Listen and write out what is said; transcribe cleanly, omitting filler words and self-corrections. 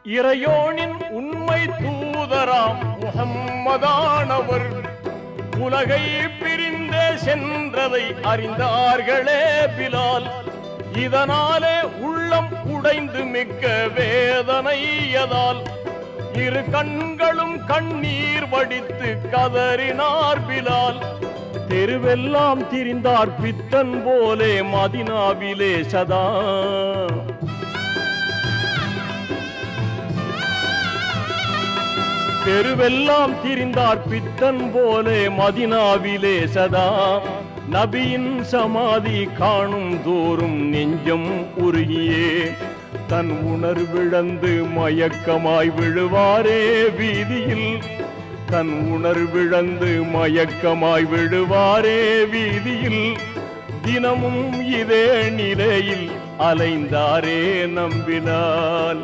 இறையோனின் உண்மை தூதராம் முஹம்மதானவர் உலகை பிரிந்தே சென்றதை அறிந்தார்களே பிலால். இதனாலே உள்ளம் உடைந்து மிக்க வேதனையதால் இரு கண்களும் கண்ணீர் வடித்து கதறினார் பிலால். தெருவெல்லாம் திரிந்தார் பித்தன் போலே மதினாவிலே சதா. தெருவெல்லாம் திரிந்தார் பித்தன் போலே மதினாவிலே சதா. நபியின் சமாதி காணும் தோறும் நெஞ்சம் உருகியே தன் உணர்விழந்து மயக்கமாய் விழுவாரே வீதியில். தன் உணர்விழந்து மயக்கமாய் விழுவாரே வீதியில். தினமும் இதே நிலையில் அலைந்தாரே நம்பினால்.